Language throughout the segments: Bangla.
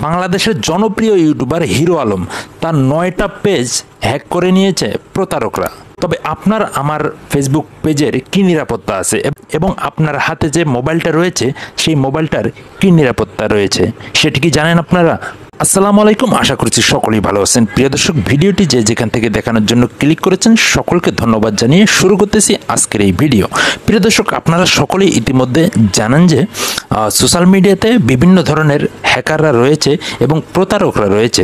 বাংলাদেশের জনপ্রিয় ইউটিউবার হিরো আলম তার 9টা পেজ হ্যাক করে নিয়েছে প্রতারকরা। তবে আপনার আমার ফেসবুক পেজের কি নিরাপত্তা আছে এবং আপনার হাতে যে মোবাইলটা রয়েছে সেই মোবাইলটার কি নিরাপত্তা রয়েছে সেটি কি জানেন আপনারা? আসসালামু আলাইকুম, আশা করছি সকলেই ভালো আছেন। প্রিয় দর্শক, ভিডিওটি যে যেখান থেকে দেখানোর জন্য ক্লিক করেছেন সকলকে ধন্যবাদ জানিয়ে শুরু করতেছি আজকের এই ভিডিও। প্রিয় দর্শক, আপনারা সকলেই ইতিমধ্যে জানেন যে সোশ্যাল মিডিয়াতে বিভিন্ন ধরনের হ্যাকাররা রয়েছে এবং প্রতারকরা রয়েছে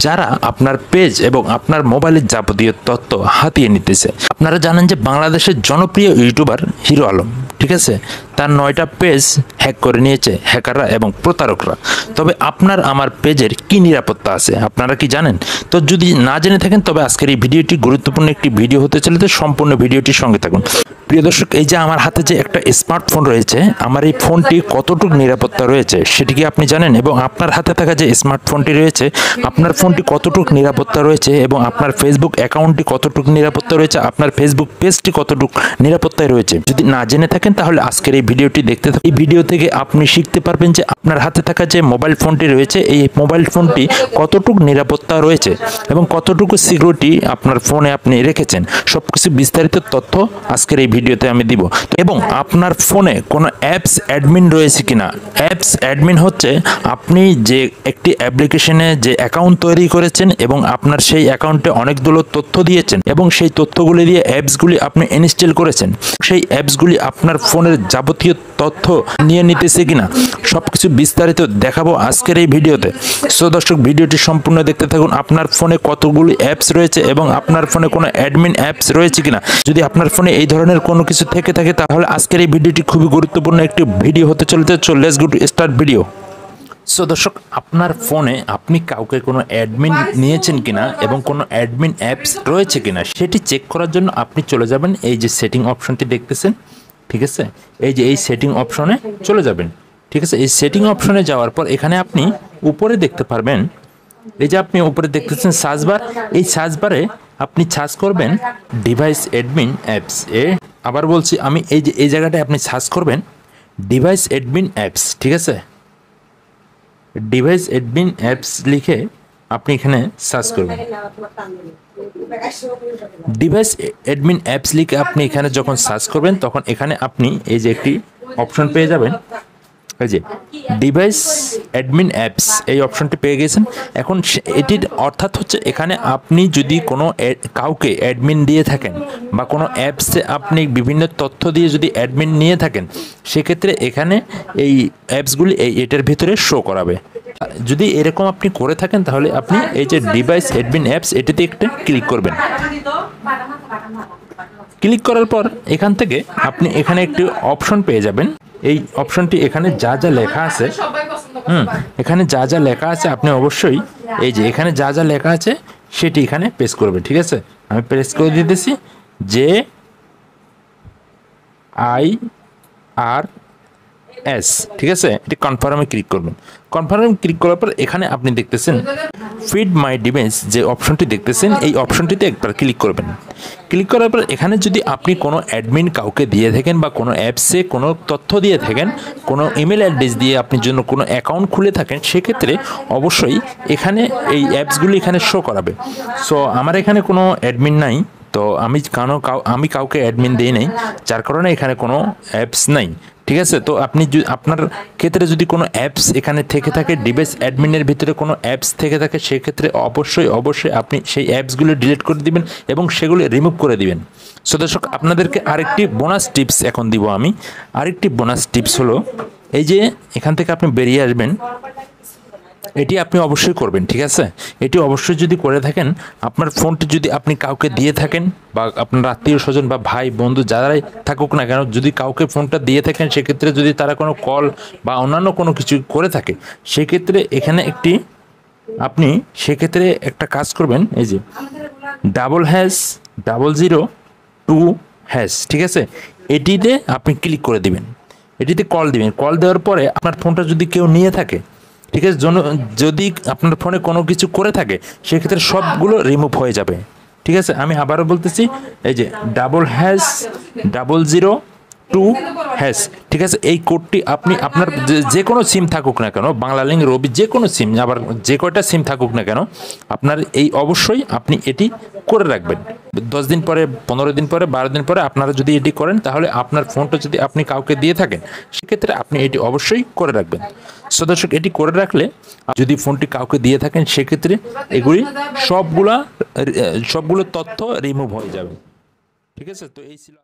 যারা আপনার পেজ এবং আপনার মোবাইলের যাবতীয় তথ্য হাতিয়ে নিতেছে। আপনারা জানেন যে বাংলাদেশের জনপ্রিয় ইউটিউবার হিরো আলম, ঠিক আছে, তার 9টা পেজ হ্যাক করে নিয়েছে হ্যাকাররা এবং প্রতারকরা। তবে আপনার আমার পেজের কি নিরাপত্তা আছে আপনারা কি জানেন? তো যদি না জেনে থাকেন তবে আজকের এই ভিডিওটি গুরুত্বপূর্ণ একটি ভিডিও হতে চলেছে, সম্পূর্ণ ভিডিওটির সঙ্গে থাকুন। প্রিয় দর্শক, এই যে আমার হাতে যে একটা স্মার্টফোন রয়েছে, আমার এই ফোনটি কতটুকু নিরাপত্তা রয়েছে সেটি কি আপনি জানেন? এবং আপনার হাতে থাকা যে স্মার্টফোনটি রয়েছে, আপনার ফোনটি কতটুকু নিরাপত্তা রয়েছে এবং আপনার ফেসবুক অ্যাকাউন্টটি কতটুকু নিরাপত্তা রয়েছে, আপনার ফেসবুক পেজটি কতটুকু নিরাপত্তায় রয়েছে যদি না জেনে থাকেন তাহলে আজকের এই ভিডিওটি দেখতে থাকুন। এই ভিডিও থেকে আপনি শিখতে পারবেন যে আপনার হাতে থাকা যে মোবাইল ফোনটি রয়েছে এই মোবাইল ফোনটি কতটুকু নিরাপত্তা রয়েছে এবং কতটুকু সিকিউরিটি আপনার ফোনে আপনি রেখেছেন। সবকিছু বিস্তারিত তথ্য আজকের এই ভিডিওতে আমি দিব। এবং আপনার ফোনে কোনো অ্যাপস অ্যাডমিন রয়েছে কিনা। অ্যাপস অ্যাডমিন হচ্ছে আপনি যে একটি অ্যাপ্লিকেশনে যে অ্যাকাউন্ট তৈরি করেছেন এবং আপনার সেই অ্যাকাউন্টে অনেকগুলো তথ্য দিয়েছেন এবং সেই তথ্যগুলি দিয়ে অ্যাপসগুলি আপনি ইনস্টল করেছেন, সেই অ্যাপসগুলি আপনার ফোনের যাবতীয় তথ্য নিয়ে নিতেছে কিনা সবকিছু বিস্তারিত দেখাবো আজকের এই ভিডিওতে। সো দর্শক, ভিডিওটি সম্পূর্ণ দেখতে থাকুন। আপনার ফোনে কতগুলি অ্যাপস রয়েছে এবং আপনার ফোনে কোনো অ্যাডমিন অ্যাপস রয়েছে কিনা। যদি আপনার ফোনে এই ধরনের কোনো কিছু থেকে থাকে তাহলে আজকের এই ভিডিওটি খুবই গুরুত্বপূর্ণ একটি ভিডিও হতে চলেছে। Let's go to start video. So দর্শক, আপনার ফোনে আপনি কাউকে কোনো অ্যাডমিন নিয়েছেন কিনা এবং কোনো অ্যাডমিন অ্যাপস রয়েছে কিনা সেটি চেক করার জন্য আপনি চলে যাবেন এই যে সেটিং অপশনটি দেখতেছেন, ঠিক আছে, এই যে এই সেটিং অপশনে চলে যাবেন, ঠিক আছে। এই সেটিং অপশনে যাওয়ার পর এখানে আপনি উপরে দেখতে পারবেন, এই যে আপনি উপরে দেখতেছেন সার্চ বার, এই সার্চ বারে আপনি সার্চ করবেন ডিভাইস অ্যাডমিন অ্যাপস। আবার বলছি আমি, এই যে এই জায়গাটায় আপনি সার্চ করবেন ডিভাইস অ্যাডমিন অ্যাপস, ঠিক আছে। ডিভাইস অ্যাডমিন অ্যাপস লিখে আপনি এখানে সার্চ করবেন। ডিভাইস অ্যাডমিন অ্যাপস লিখে আপনি এখানে যখন সার্চ করবেন তখন এখানে আপনি এই যে একটি অপশন পেয়ে যাবেন, এই যে ডিভাইস অ্যাডমিন অ্যাপস, এই অপশনটি পেয়ে গেছেন। এখন এটির অর্থাৎ হচ্ছে এখানে আপনি যদি কোনো কাউকে অ্যাডমিন দিয়ে থাকেন বা কোনো অ্যাপসে আপনি বিভিন্ন তথ্য দিয়ে যদি অ্যাডমিন নিয়ে থাকেন সেক্ষেত্রে এখানে এই অ্যাপসগুলি এটার ভিতরে শো করাবে। যদি এরকম আপনি করে থাকেন তাহলে আপনি এই যে ডিভাইস অ্যাডমিন অ্যাপস এটিতে একটা ক্লিক করবেন। ক্লিক করার পর এখান থেকে আপনি এখানে একটি অপশন পেয়ে যাবেন। এই অপশনটি এখানে যা যা লেখা আছে, এখানে যা যা লেখা আছে আপনি অবশ্যই এই যে এখানে যা যা লেখা আছে সেটি এখানে প্রেস করবেন, ঠিক আছে। আমি প্রেস করে দিতেছি যে IRS, ঠিক আছে। এটি কনফার্মে ক্লিক করবেন। কনফার্মে ক্লিক করার পর এখানে আপনি দেখতেছেন ফিড মাই ডিভাইস যে অপশনটি দেখতেছেন এই অপশনটিতে একবার ক্লিক করবেন। ক্লিক করার পর এখানে যদি আপনি কোনো অ্যাডমিন কাউকে দিয়ে থাকেন বা কোনো অ্যাপসে কোনো তথ্য দিয়ে থাকেন, কোনো ইমেল অ্যাড্রেস দিয়ে আপনি জন্য কোনো অ্যাকাউন্ট খুলে থাকেন সেক্ষেত্রে অবশ্যই এখানে এই অ্যাপসগুলি এখানে শো করাবে। সো আমার এখানে কোনো অ্যাডমিন নাই, তো আমি কাউকে অ্যাডমিন দিই নাই, যার কারণে এখানে কোনো অ্যাপস নাই, ঠিক আছে। তো আপনি আপনার ক্ষেত্রে যদি কোনো অ্যাপস এখানে থেকে থাকে, ডিভাইস অ্যাডমিনের ভিতরে কোনো অ্যাপস থেকে থাকে সেক্ষেত্রে অবশ্যই আপনি সেই অ্যাপসগুলো ডিলিট করে দিবেন এবং সেগুলো রিমুভ করে দিবেন। সো দর্শক, আপনাদেরকে আরেকটি বোনাস টিপস এখন দিব আমি। আরেকটি বোনাস টিপস হলো এই যে এখান থেকে আপনি বেরিয়ে আসবেন, এটি আপনি অবশ্যই করবেন, ঠিক আছে। এটি অবশ্যই যদি করে থাকেন, আপনার ফোনটি যদি আপনি কাউকে দিয়ে থাকেন বা আপনার আত্মীয় স্বজন বা ভাই বন্ধু যারাই থাকুক না কেন, যদি কাউকে ফোনটা দিয়ে থাকেন সেক্ষেত্রে যদি তারা কোনো কল বা অন্যান্য কোনো কিছু করে থাকে সেক্ষেত্রে এখানে আপনি সেক্ষেত্রে একটা কাজ করবেন, এই যে #0002#, ঠিক আছে। এটিতে আপনি ক্লিক করে দিবেন, এটিতে কল দিবেন। কল দেওয়ার পরে আপনার ফোনটা যদি কেউ নিয়ে থাকে, ঠিক আছে, যদি আপনার ফোনে কোনো কিছু করে থাকে সেক্ষেত্রে সবগুলো রিমুভ হয়ে যাবে, ঠিক আছে। আমি আবারও বলতেছি, এই যে #0002#, ঠিক আছে, এই কোডটি আপনি আপনার যে কোনো সিম থাকুক না কেন, বাংলালিংক, রবি, যে কোনো সিম, আবার যে কয়টা সিম থাকুক না কেন, আপনার এই অবশ্যই আপনি এটি করে রাখবেন। 10 দিন পরে, 15 দিন পরে, 12 দিন পরে আপনারা যদি এটি করেন, তাহলে আপনার ফোনটা যদি আপনি কাউকে দিয়ে থাকেন, সেক্ষেত্রে আপনি এটি অবশ্যই করে রাখবেন। সো দর্শক, এটি করে রাখলে যদি ফোনটি কাউকে দিয়ে থাকেন, সেক্ষেত্রে এগুলি সবগুলো তথ্য রিমুভ হয়ে যাবে। ঠিক আছে, তো এই ছিল।